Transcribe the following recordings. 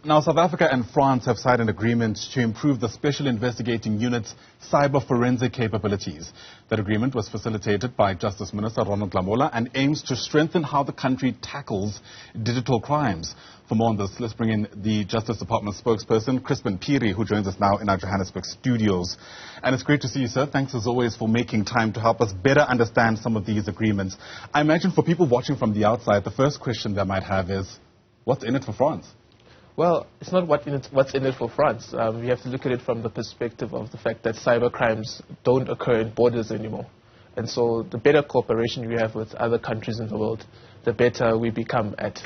Now, South Africa and France have signed an agreement to improve the Special Investigating Unit's cyber forensic capabilities. That agreement was facilitated by Justice Minister Ronald Lamola and aims to strengthen how the country tackles digital crimes. For more on this, let's bring in the Justice Department spokesperson, Chrispin Phiri, who joins us now in our Johannesburg studios. And it's great to see you, sir. Thanks as always for making time to help us better understand some of these agreements. I imagine for people watching from the outside, the first question they might have is, what's in it for France? Well, it's not what's in it for France. We have to look at it from the perspective of the fact that cyber crimes don't occur in borders anymore. And so the better cooperation we have with other countries in the world, the better we become at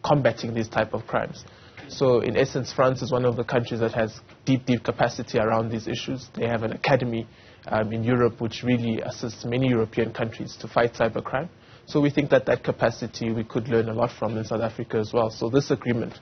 combating these type of crimes. So in essence, France is one of the countries that has deep capacity around these issues. They have an academy in Europe which really assists many European countries to fight cybercrime. So we think that that capacity we could learn a lot from in South Africa as well. So this agreement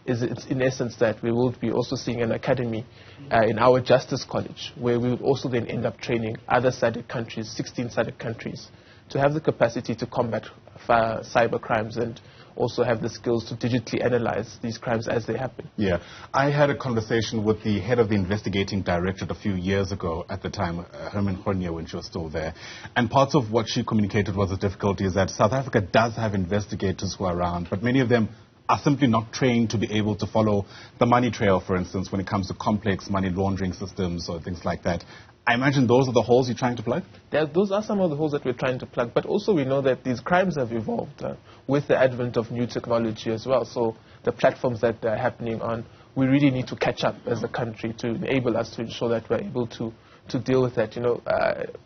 is in essence that we will be also seeing an academy in our Justice College, where we would also then end up training other SADC countries, 16 SADC countries, to have the capacity to combat cyber crimes and also have the skills to digitally analyze these crimes as they happen. Yeah. I had a conversation with the head of the investigating directorate a few years ago at the time, Herman Hornier, when she was still there. And part of what she communicated was the difficulty is that South Africa does have investigators who are around, but many of them are simply not trained to be able to follow the money trail, for instance, when it comes to complex money laundering systems or things like that. I imagine those are the holes you're trying to plug? Those are some of the holes that we're trying to plug. But also we know that these crimes have evolved with the advent of new technology as well. So the platforms that they're happening on, we really need to catch up as a country to enable us to ensure that we're able to deal with that. You know,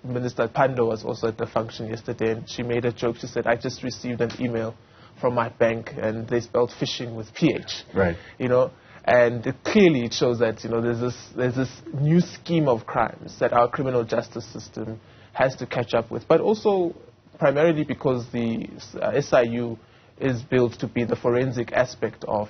Minister Pando was also at the function yesterday, and she made a joke. She said, I just received an email from my bank, and they spelled phishing with PH. Right. You know, and clearly it shows that, you know, there's this new scheme of crimes that our criminal justice system has to catch up with. But also primarily because the SIU is built to be the forensic aspect of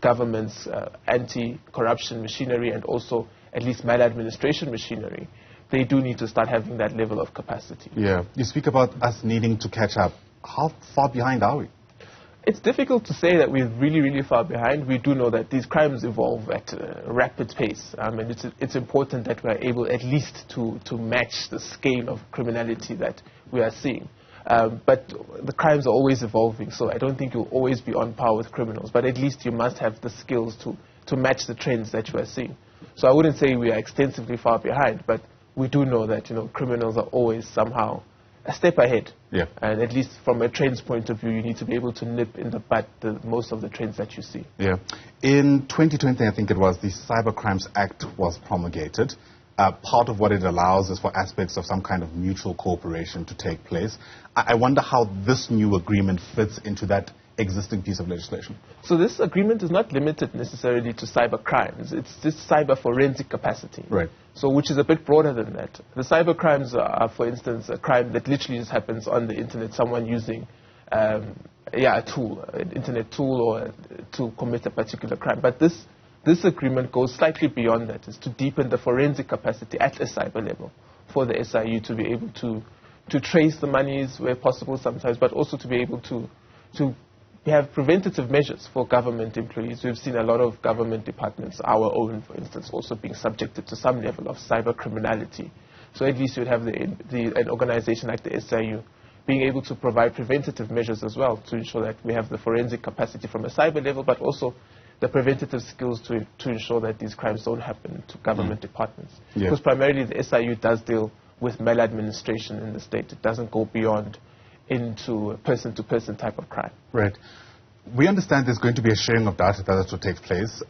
government's anti-corruption machinery and also at least maladministration machinery. They do need to start having that level of capacity. Yeah. You speak about us needing to catch up. How far behind are we? It's difficult to say that we're really far behind. We do know that these crimes evolve at a rapid pace. And it's important that we're able at least to match the scale of criminality that we are seeing. But the crimes are always evolving, so I don't think you'll always be on par with criminals. But at least you must have the skills to match the trends that you are seeing. So I wouldn't say we are extensively far behind, but we do know that, you know, criminals are always somehow a step ahead. Yeah. And at least from a trends point of view, you need to be able to nip in the bud most of the trends that you see. Yeah. In 2020, I think it was, the Cyber Crimes Act was promulgated. Part of what it allows is for aspects of some kind of mutual cooperation to take place. I wonder how this new agreement fits into that existing piece of legislation. So this agreement is not limited necessarily to cyber crimes. It's just cyber forensic capacity. Right. So which is a bit broader than that. The cyber crimes are, for instance, a crime that literally just happens on the internet, someone using a tool, an internet tool, or to commit a particular crime. But this agreement goes slightly beyond that. It's to deepen the forensic capacity at a cyber level for the SIU to be able to trace the monies where possible sometimes, but also to be able to have preventative measures for government employees. We've seen a lot of government departments, our own, for instance, also being subjected to some level of cyber criminality. So at least you'd have an organization like the SIU being able to provide preventative measures as well to ensure that we have the forensic capacity from a cyber level, but also the preventative skills to ensure that these crimes don't happen to government departments. Yeah. Because primarily the SIU does deal with maladministration in the state. It doesn't go beyond into a person-to-person type of crime. Right. We understand there's going to be a sharing of data that will take place.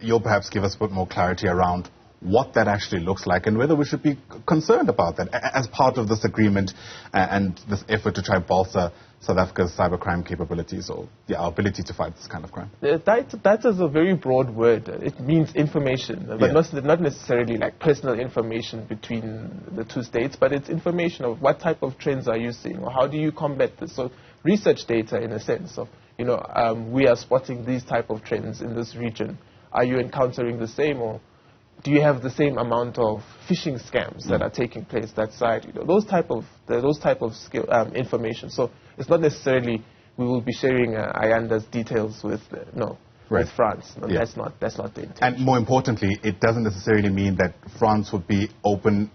You'll perhaps give us a bit more clarity around what that actually looks like and whether we should be concerned about that as part of this agreement and this effort to try and bolster South Africa's cybercrime capabilities or our ability to fight this kind of crime. That is a very broad word. It means information, but not necessarily like personal information between the two states, but it's information of what type of trends are you seeing or how do you combat this. So research data in a sense of, you know, we are spotting these type of trends in this region. Are you encountering the same, or do you have the same amount of phishing scams that are taking place that side? You know, those type of skill information. So it's not necessarily we will be sharing Ayanda's details with no. with France. No, that's not the intention. And more importantly, it doesn't necessarily mean that France would be open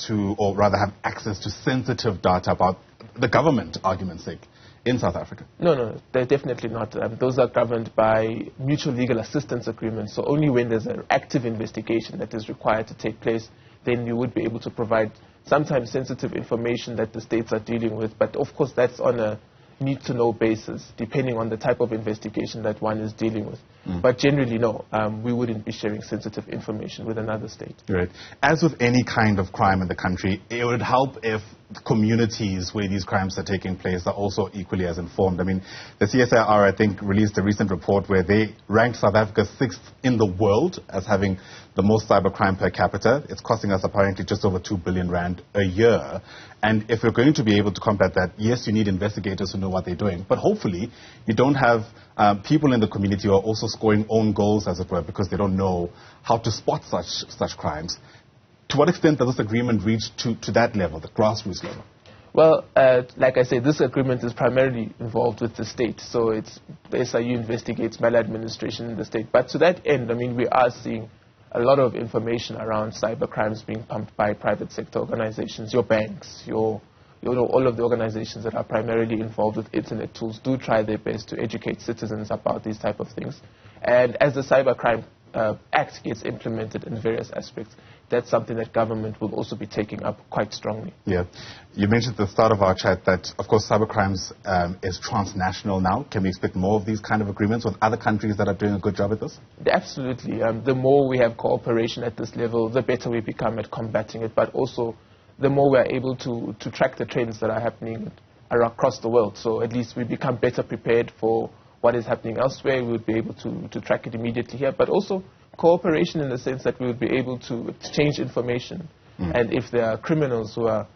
to, or rather have access to sensitive data about the government, argument's sake, in South Africa. No, they're definitely not. Those are governed by mutual legal assistance agreements. So only when there's an active investigation that is required to take place, then you would be able to provide sometimes sensitive information that the states are dealing with. But of course, that's on a need-to-know basis, depending on the type of investigation that one is dealing with. But generally, no, we wouldn't be sharing sensitive information with another state. Right. As with any kind of crime in the country, it would help if communities where these crimes are taking place are also equally as informed. I mean, the CSIR, I think, released a recent report where they ranked South Africa 6th in the world as having the most cybercrime per capita. It's costing us apparently just over 2 billion rand a year. And if we're going to be able to combat that, yes, you need investigators who know what they're doing. But hopefully, you don't have people in the community who are also scoring own goals, as it were, because they don't know how to spot such crimes. To what extent does this agreement reach to that level, the grassroots level? Well, like I say, this agreement is primarily involved with the state. So the SIU investigates maladministration in the state. But to that end, I mean, we are seeing a lot of information around cyber crimes being pumped by private sector organizations. Your banks, all of the organizations that are primarily involved with internet tools do try their best to educate citizens about these type of things. And as the Cybercrime Act gets implemented in various aspects, that's something that government will also be taking up quite strongly. Yeah. You mentioned at the start of our chat that, of course, cybercrimes is transnational now. Can we expect more of these kind of agreements with other countries that are doing a good job at this? Absolutely. The more we have cooperation at this level, the better we become at combating it, but also the more we are able to track the trends that are happening across the world. So at least we become better prepared for what is happening elsewhere. We would be able to track it immediately here, but also cooperation in the sense that we would be able to exchange information. And if there are criminals who are,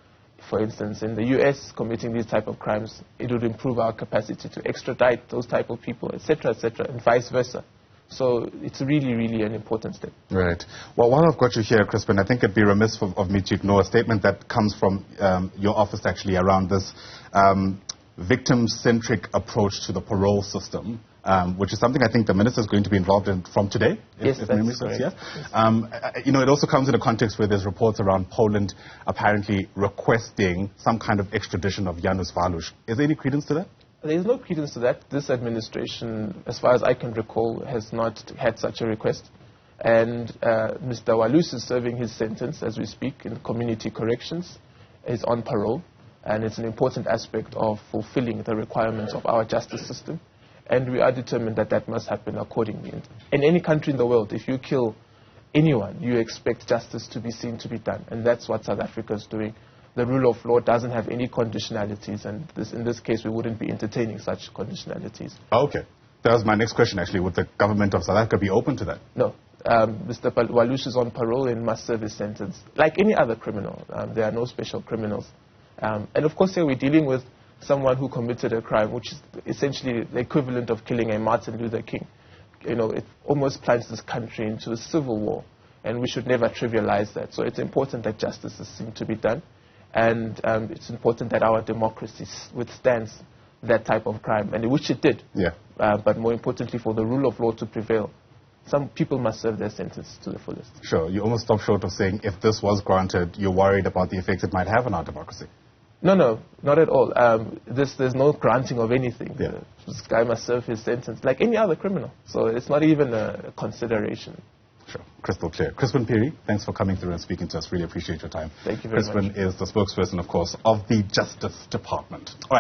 for instance, in the US committing these type of crimes, it would improve our capacity to extradite those type of people, etc., and vice versa. So it's really, really an important step. Right. Well, while I've got you here, Chrispin, I think it'd be remiss of me to ignore a statement that comes from your office actually around this victim-centric approach to the parole system, which is something I think the minister is going to be involved in from today. Yes, that's correct. Yes. It also comes in a context where there's reports around Poland apparently requesting some kind of extradition of Janusz Walusz. Is there any credence to that? There is no credence to that. This administration, as far as I can recall, has not had such a request. And Mr. Walusz is serving his sentence as we speak in community corrections. He's on parole. And it's an important aspect of fulfilling the requirements of our justice system. And we are determined that that must happen accordingly. In any country in the world, if you kill anyone, you expect justice to be seen to be done. And that's what South Africa is doing. The rule of law doesn't have any conditionalities. And in this case, we wouldn't be entertaining such conditionalities. Okay. That was my next question, actually. Would the government of South Africa be open to that? No. Mr. Walusz is on parole and must serve his sentence. Like any other criminal, there are no special criminals. And of course, here we're dealing with someone who committed a crime, which is essentially the equivalent of killing a Martin Luther King. It almost plunged this country into a civil war, and we should never trivialize that. So it's important that justice is seen to be done, and it's important that our democracy withstands that type of crime, and which it did. Yeah. But more importantly, for the rule of law to prevail, some people must serve their sentence to the fullest. Sure. You almost stopped short of saying if this was granted, you're worried about the effects it might have on our democracy. No, not at all. There's no granting of anything. Yeah. This guy must serve his sentence like any other criminal. So it's not even a consideration. Sure. Crystal clear. Chrispin Phiri, thanks for coming through and speaking to us. Really appreciate your time. Thank you very much. Chrispin is the spokesperson, of course, of the Justice Department. All right.